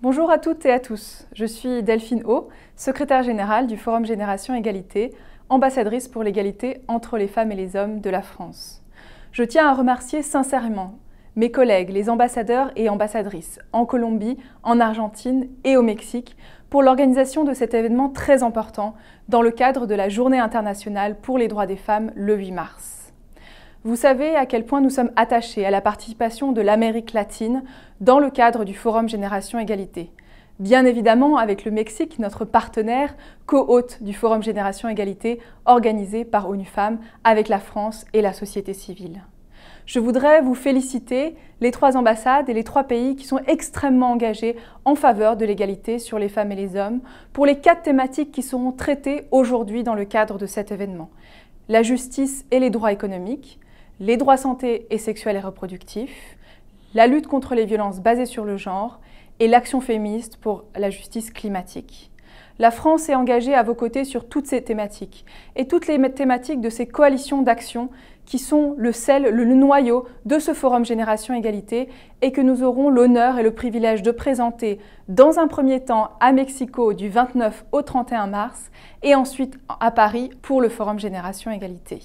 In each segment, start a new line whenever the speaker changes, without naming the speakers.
Bonjour à toutes et à tous, je suis Delphine O, secrétaire générale du Forum Génération Égalité, ambassadrice pour l'égalité entre les femmes et les hommes de la France. Je tiens à remercier sincèrement mes collègues, les ambassadeurs et ambassadrices en Colombie, en Argentine et au Mexique pour l'organisation de cet événement très important dans le cadre de la Journée internationale pour les droits des femmes le 8 mars. Vous savez à quel point nous sommes attachés à la participation de l'Amérique latine dans le cadre du Forum Génération Égalité. Bien évidemment avec le Mexique, notre partenaire, co-hôte du Forum Génération Égalité organisé par ONU Femmes avec la France et la société civile. Je voudrais vous féliciter, les 3 ambassades et les 3 pays qui sont extrêmement engagés en faveur de l'égalité sur les femmes et les hommes pour les 4 thématiques qui seront traitées aujourd'hui dans le cadre de cet événement. La justice et les droits économiques, les droits santé et sexuels et reproductifs, la lutte contre les violences basées sur le genre et l'action féministe pour la justice climatique. La France est engagée à vos côtés sur toutes ces thématiques et toutes les thématiques de ces coalitions d'action qui sont le sel, le noyau de ce Forum Génération Égalité et que nous aurons l'honneur et le privilège de présenter dans un premier temps à Mexico du 29 au 31 mars et ensuite à Paris pour le Forum Génération Égalité.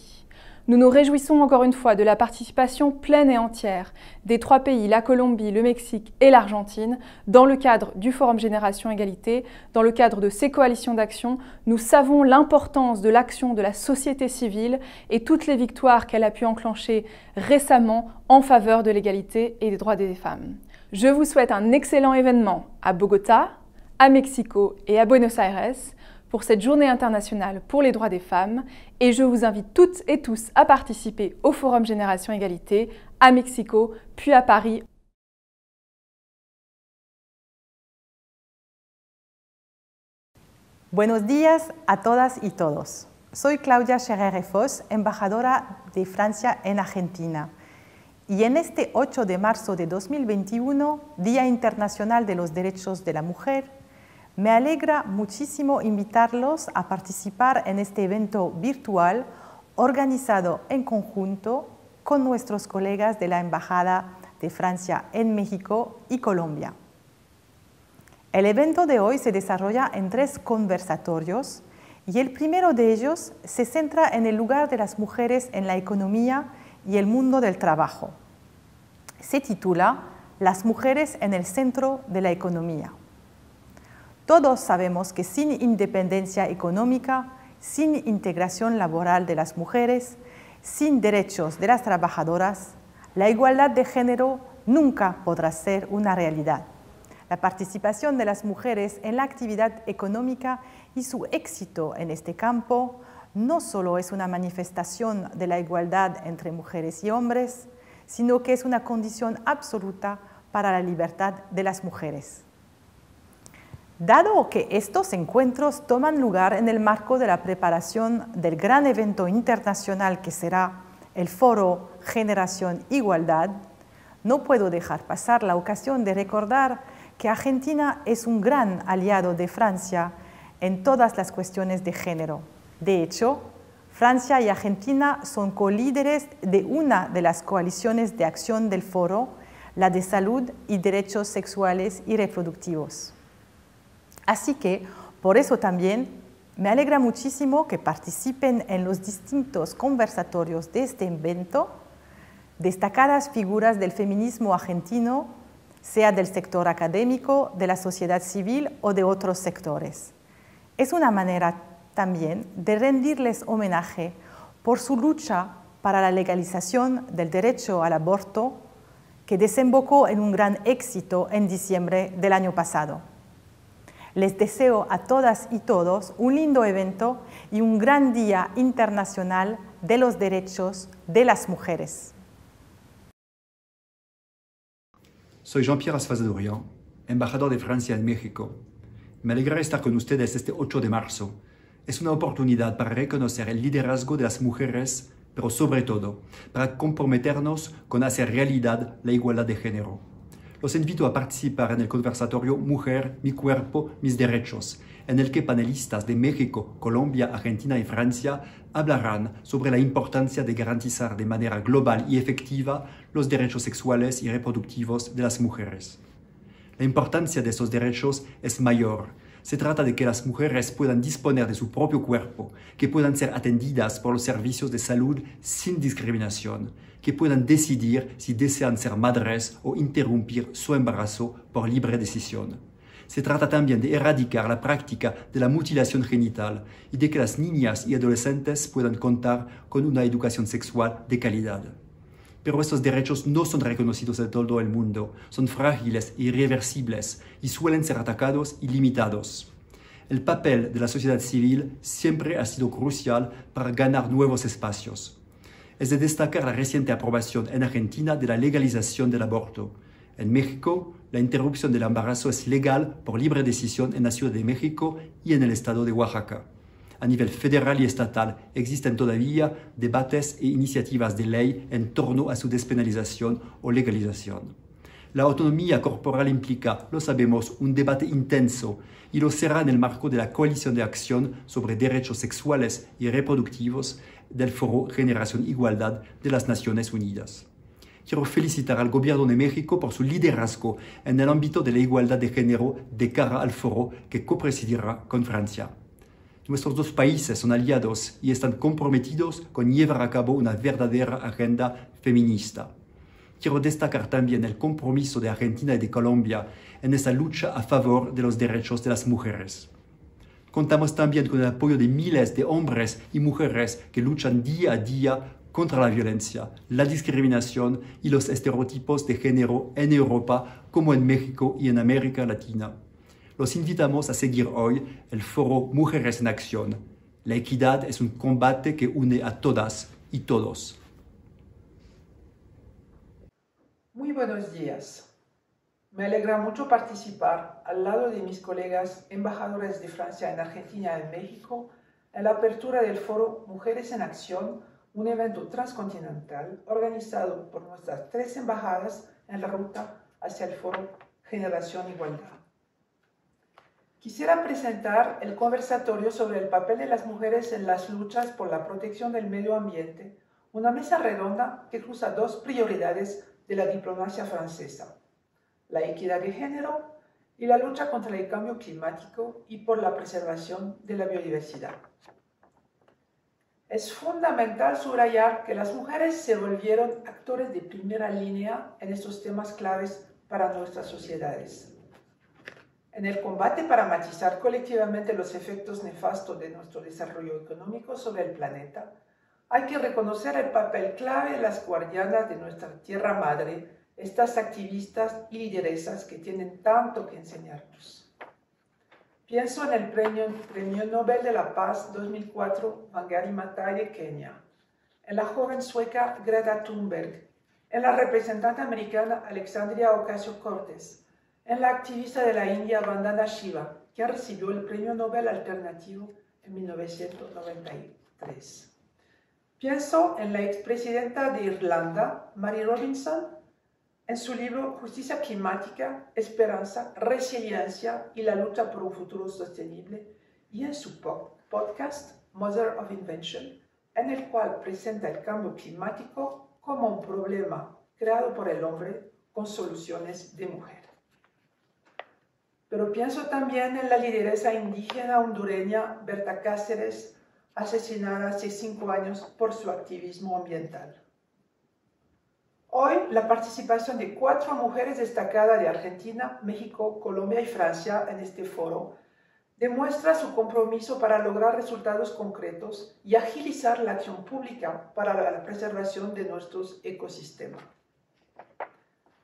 Nous nous réjouissons encore une fois de la participation pleine et entière des 3 pays, la Colombie, le Mexique et l'Argentine, dans le cadre du Forum Génération Égalité, dans le cadre de ces coalitions d'action. Nous savons l'importance de l'action de la société civile et toutes les victoires qu'elle a pu enclencher récemment en faveur de l'égalité et des droits des femmes. Je vous souhaite un excellent événement à Bogota, à Mexico et à Buenos Aires, pour cette journée internationale pour les droits des femmes et je vous invite toutes et tous à participer au Forum Génération Égalité à Mexico puis à Paris.
Buenos días a todas y todos. Soy Claudia Scherer Foss, embajadora de Francia en Argentina. Y en este 8 de marzo de 2021, Día Internacional de los Derechos de la Mujer, me alegra muchísimo invitarlos a participar en este evento virtual organizado en conjunto con nuestros colegas de la Embajada de Francia en México y Colombia. El evento de hoy se desarrolla en 3 conversatorios y el primero de ellos se centra en el lugar de las mujeres en la economía y el mundo del trabajo. Se titula Las mujeres en el centro de la economía. Todos sabemos que sin independencia económica, sin integración laboral de las mujeres, sin derechos de las trabajadoras, la igualdad de género nunca podrá ser una realidad. La participación de las mujeres en la actividad económica y su éxito en este campo no solo es una manifestación de la igualdad entre mujeres y hombres, sino que es una condición absoluta para la libertad de las mujeres. Dado que estos encuentros toman lugar en el marco de la preparación del gran evento internacional que será el Foro Generación Igualdad, no puedo dejar pasar la ocasión de recordar que Argentina es un gran aliado de Francia en todas las cuestiones de género. De hecho, Francia y Argentina son colíderes de una de las coaliciones de acción del foro, la de salud y derechos sexuales y reproductivos. Así que, por eso también, me alegra muchísimo que participen en los distintos conversatorios de este evento destacadas figuras del feminismo argentino, sea del sector académico, de la sociedad civil o de otros sectores. Es una manera también de rendirles homenaje por su lucha para la legalización del derecho al aborto, que desembocó en un gran éxito en diciembre del año pasado. Les deseo a todas y todos un lindo evento y un gran Día Internacional de los Derechos de las Mujeres.
Soy Jean-Pierre Asfazadorian, embajador de Francia en México. Me alegra estar con ustedes este 8 de marzo. Es una oportunidad para reconocer el liderazgo de las mujeres, pero sobre todo para comprometernos con hacer realidad la igualdad de género. Los invito a participar en el conversatorio Mujer, mi cuerpo, mis derechos, en el que panelistas de México, Colombia, Argentina y Francia hablarán sobre la importancia de garantizar de manera global y efectiva los derechos sexuales y reproductivos de las mujeres. La importancia de estos derechos es mayor. Se trata de que las mujeres puedan disponer de su propio cuerpo, que puedan ser atendidas por los servicios de salud sin discriminación, que puedan decidir si desean ser madres o interrumpir su embarazo por libre decisión. Se trata también de erradicar la práctica de la mutilación genital y de que las niñas y adolescentes puedan contar con una educación sexual de calidad. Pero estos derechos no son reconocidos de todo el mundo, son frágiles e irreversibles y suelen ser atacados y limitados. El papel de la sociedad civil siempre ha sido crucial para ganar nuevos espacios. Es de destacar la reciente aprobación en Argentina de la legalización del aborto. En México, la interrupción del embarazo es legal por libre decisión en la Ciudad de México y en el estado de Oaxaca. A nivel federal y estatal existen todavía debates e iniciativas de ley en torno a su despenalización o legalización. La autonomía corporal implica, lo sabemos, un debate intenso y lo será en el marco de la Coalición de Acción sobre Derechos Sexuales y Reproductivos del Foro Generación Igualdad de las Naciones Unidas. Quiero felicitar al Gobierno de México por su liderazgo en el ámbito de la igualdad de género de cara al foro que copresidirá con Francia. Nuestros dos países son aliados y están comprometidos con llevar a cabo una verdadera agenda feminista. Quiero destacar también el compromiso de Argentina y de Colombia en esta lucha a favor de los derechos de las mujeres. Contamos también con el apoyo de miles de hombres y mujeres que luchan día a día contra la violencia, la discriminación y los estereotipos de género en Europa como en México y en América Latina. Los invitamos a seguir hoy el foro Mujeres en Acción. La equidad es un combate que une a todas y todos.
Muy buenos días. Me alegra mucho participar al lado de mis colegas embajadores de Francia en Argentina y en México en la apertura del foro Mujeres en Acción, un evento transcontinental organizado por nuestras 3 embajadas en la ruta hacia el foro Generación Igualdad. Quisiera presentar el conversatorio sobre el papel de las mujeres en las luchas por la protección del medio ambiente, una mesa redonda que cruza 2 prioridades de la diplomacia francesa: la equidad de género y la lucha contra el cambio climático y por la preservación de la biodiversidad. Es fundamental subrayar que las mujeres se volvieron actores de primera línea en estos temas claves para nuestras sociedades. En el combate para matizar colectivamente los efectos nefastos de nuestro desarrollo económico sobre el planeta, hay que reconocer el papel clave de las guardianas de nuestra tierra madre, estas activistas y lideresas que tienen tanto que enseñarnos. Pienso en el Premio Nobel de la Paz 2004 Wangari Maathai de Kenia, en la joven sueca Greta Thunberg, en la representante americana Alexandria Ocasio-Cortez, en la activista de la India Vandana Shiva, que recibió el Premio Nobel Alternativo en 1993. Pienso en la expresidenta de Irlanda, Mary Robinson, en su libro Justicia Climática, Esperanza, Resiliencia y la lucha por un futuro sostenible, y en su podcast Mother of Invention, en el cual presenta el cambio climático como un problema creado por el hombre con soluciones de mujer. Pero pienso también en la lideresa indígena hondureña Berta Cáceres, asesinada hace 5 años por su activismo ambiental. Hoy, la participación de 4 mujeres destacadas de Argentina, México, Colombia y Francia en este foro demuestra su compromiso para lograr resultados concretos y agilizar la acción pública para la preservación de nuestros ecosistemas.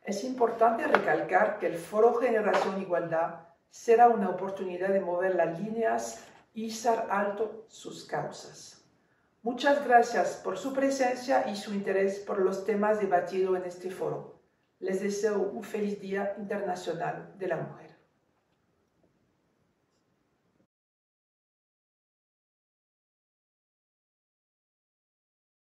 Es importante recalcar que el Foro Generación Igualdad será una oportunidad de mover las líneas y izar alto sus causas. Muchas gracias por su presencia y su interés por los temas debatidos en este foro. Les deseo un feliz Día Internacional de la Mujer.